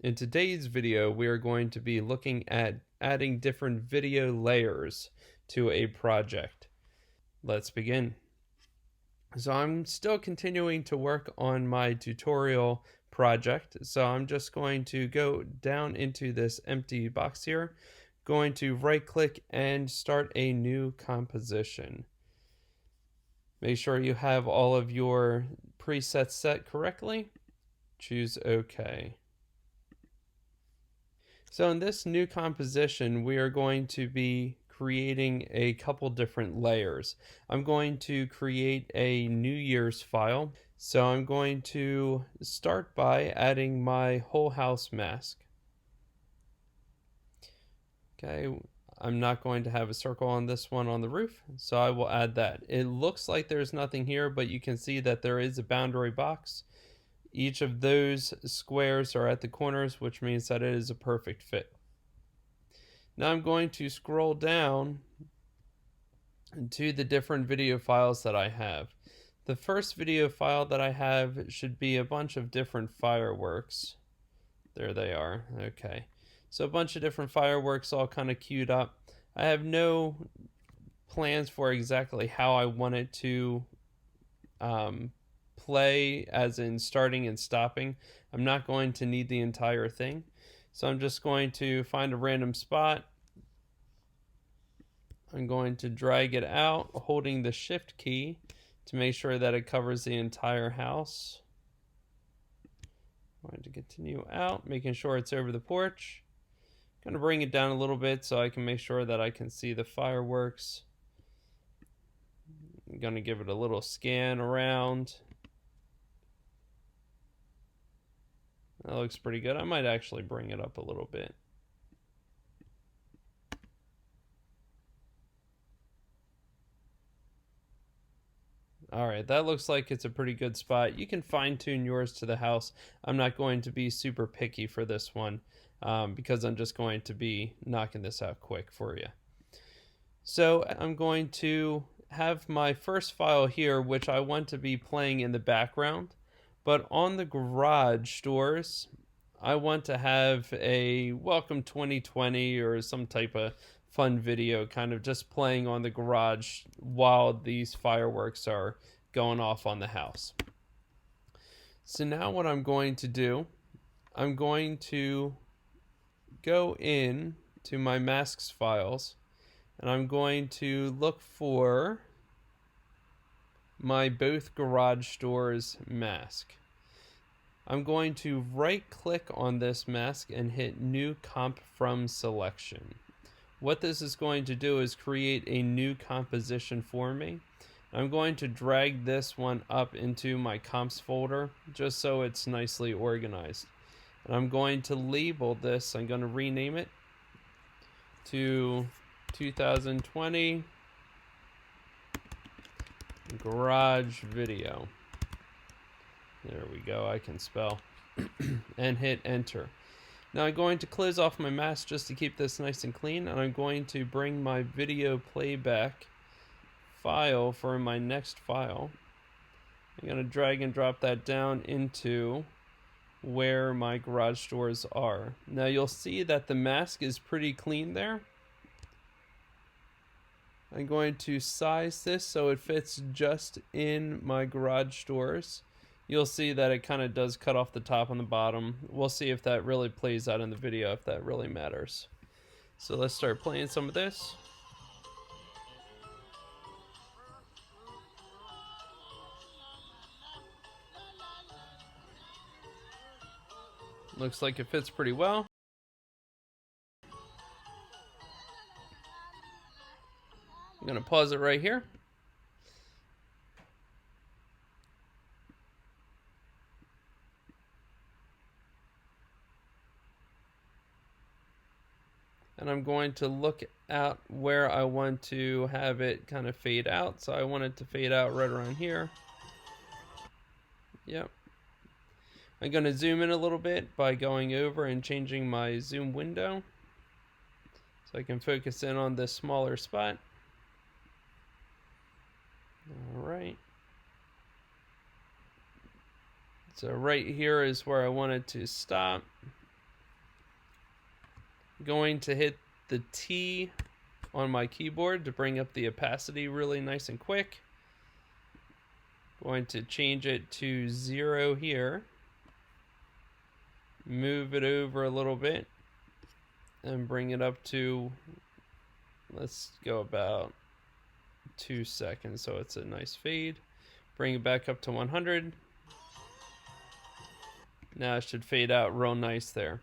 In today's video, we are going to be looking at adding different video layers to a project. Let's begin. So I'm still continuing to work on my tutorial project. So I'm just going to go down into this empty box here, going to right click and start a new composition. Make sure you have all of your presets set correctly. Choose OK. So in this new composition, we are going to be creating a couple different layers. I'm going to create a New Year's file. So I'm going to start by adding my whole house mask. Okay, I'm not going to have a circle on this one on the roof, so I will add that. It looks like there's nothing here, but you can see that there is a boundary box. Each of those squares are at the corners, which means that it is a perfect fit. Now I'm going to scroll down to the different video files that I have. The first video file that I have should be a bunch of different fireworks. There they are. Okay. So a bunch of different fireworks all kind of queued up. I have no plans for exactly how I want it to play, as in starting and stopping. I'm not going to need the entire thing. So I'm just going to find a random spot. I'm going to drag it out, holding the shift key to make sure that it covers the entire house. I'm going to continue out, making sure it's over the porch. I'm going to bring it down a little bit so I can make sure that I can see the fireworks. I'm going to give it a little scan around. That looks pretty good. I might actually bring it up a little bit. Alright, that looks like it's a pretty good spot. You can fine-tune yours to the house. I'm not going to be super picky for this one because I'm just going to be knocking this out quick for you. So I'm going to have my first file here, which I want to be playing in the background. But on the garage doors, I want to have a Welcome 2020 or some type of fun video kind of just playing on the garage while these fireworks are going off on the house. So now what I'm going to do, I'm going to go in to my masks files and I'm going to look for my both garage doors mask. I'm going to right click on this mask and hit new comp from selection. What this is going to do is create a new composition for me. I'm going to drag this one up into my comps folder just so it's nicely organized. And I'm going to label this, I'm going to rename it to 2020 garage video. There we go, I can spell. And hit enter. Now I'm going to close off my mask just to keep this nice and clean, and I'm going to bring my video playback file for my next file. I'm going to drag and drop that down into where my garage doors are. Now you'll see that the mask is pretty clean there. I'm going to size this so it fits just in my garage doors. You'll see that it kind of does cut off the top and the bottom. We'll see if that really plays out in the video, if that really matters. So let's start playing some of this. Looks like it fits pretty well. I'm going to pause it right here. And I'm going to look at where I want to have it kind of fade out. So I want it to fade out right around here. Yep. I'm going to zoom in a little bit by going over and changing my zoom window so I can focus in on this smaller spot. All right. So right here is where I want it to stop. Going to hit the T on my keyboard to bring up the opacity really nice and quick. Going to change it to 0 here. Move it over a little bit and bring it up to, let's go about 2 seconds so it's a nice fade. Bring it back up to 100. Now it should fade out real nice there.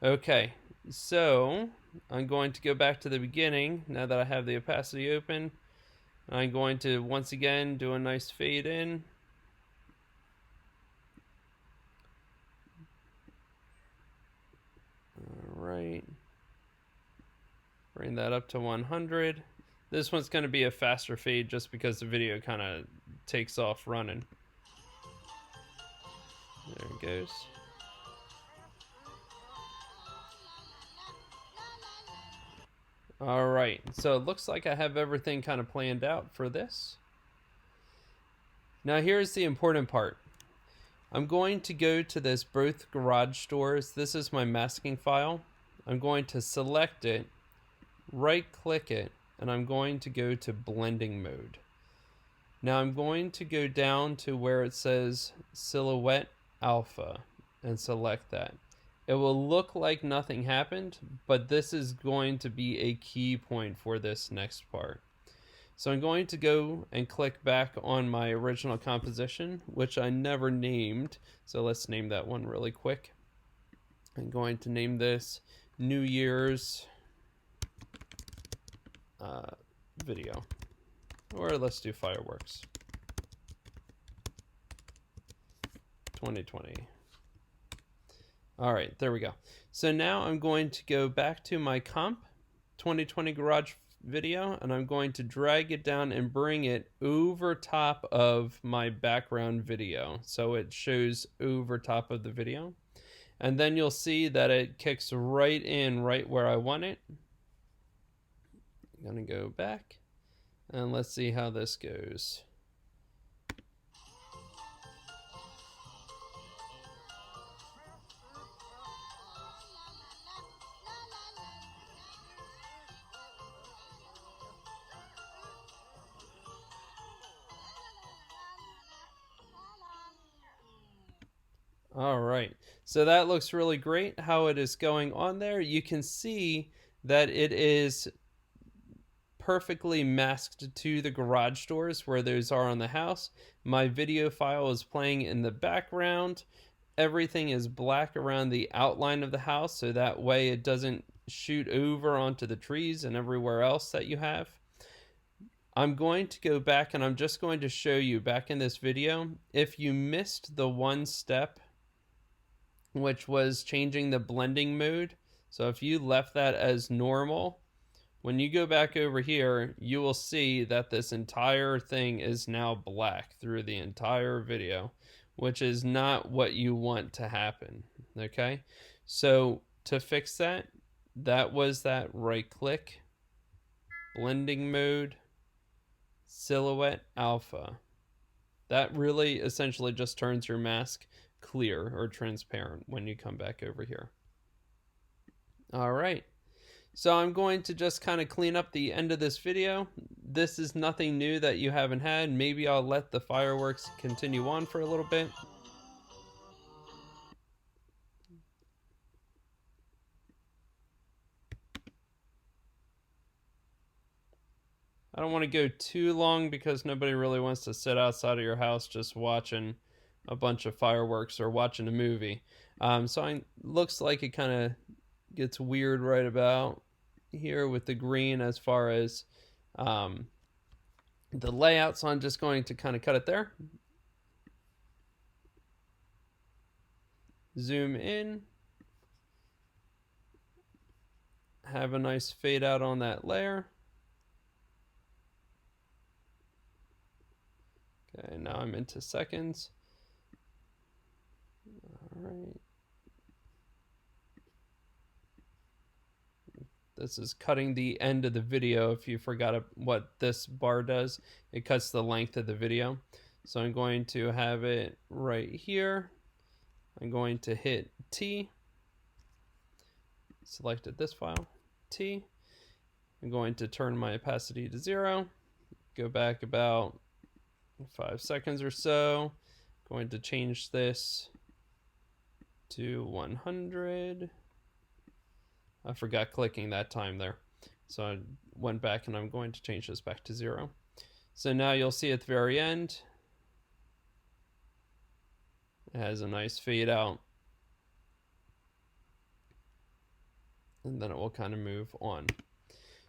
Okay, so I'm going to go back to the beginning now that I have the opacity open. I'm going to once again do a nice fade in. All right. Bring that up to 100. This one's going to be a faster fade just because the video kind of takes off running. There it goes. All right, so it looks like I have everything kind of planned out for this. Now here's the important part. I'm going to go to this both garage doors. This is my masking file. I'm going to select it, right click it, and I'm going to go to blending mode. Now I'm going to go down to where it says silhouette alpha and select that. It will look like nothing happened, but this is going to be a key point for this next part. So I'm going to go and click back on my original composition, which I never named. So let's name that one really quick. I'm going to name this New Year's video, or let's do fireworks 2020. All right, there we go. So now I'm going to go back to my comp 2020 garage video, and I'm going to drag it down and bring it over top of my background video, so it shows over top of the video. And then you'll see that it kicks right in right where I want it. I'm gonna go back and let's see how this goes. All right, so that looks really great how it is going on there. You can see that it is perfectly masked to the garage doors where those are on the house. My video file is playing in the background. Everything is black around the outline of the house, so that way it doesn't shoot over onto the trees and everywhere else that you have. I'm going to go back and I'm just going to show you back in this video, if you missed the one step, which was changing the blending mode. So if you left that as normal, when you go back over here, you will see that this entire thing is now black through the entire video, which is not what you want to happen, okay? So to fix that, that was that right click, blending mode, silhouette alpha. That really essentially just turns your mask clear or transparent when you come back over here. All right. So I'm going to just kind of clean up the end of this video. This is nothing new that you haven't had. Maybe I'll let the fireworks continue on for a little bit. I don't want to go too long because nobody really wants to sit outside of your house just watching a bunch of fireworks or watching a movie. So it looks like it kind of gets weird right about here with the green as far as the layout, so I'm just going to kind of cut it there. Zoom in. Have a nice fade out on that layer. Okay, now I'm into seconds. All right. This is cutting the end of the video. If you forgot what this bar does, it cuts the length of the video. So I'm going to have it right here. I'm going to hit T, selected this file, T. I'm going to turn my opacity to 0, go back about 5 seconds or so. Going to change this to 100. I forgot clicking that time there. So I went back and I'm going to change this back to 0. So now you'll see at the very end, it has a nice fade out. And then it will kind of move on.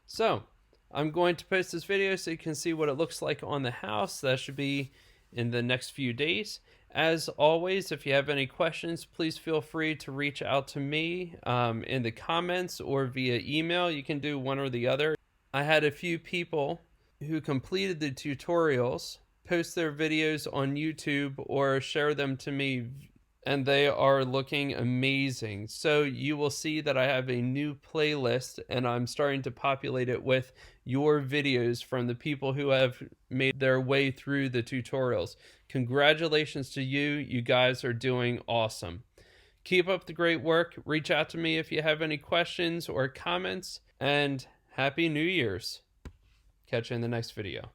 So I'm going to post this video so you can see what it looks like on the house. That should be in the next few days. As always, if you have any questions, please feel free to reach out to me in the comments or via email. You can do one or the other. I had a few people who completed the tutorials post their videos on YouTube or share them to me, and they are looking amazing. So you will see that I have a new playlist, and I'm starting to populate it with your videos from the people who have made their way through the tutorials. Congratulations to you. You guys are doing awesome. Keep up the great work. Reach out to me if you have any questions or comments, and Happy New Year's. Catch you in the next video.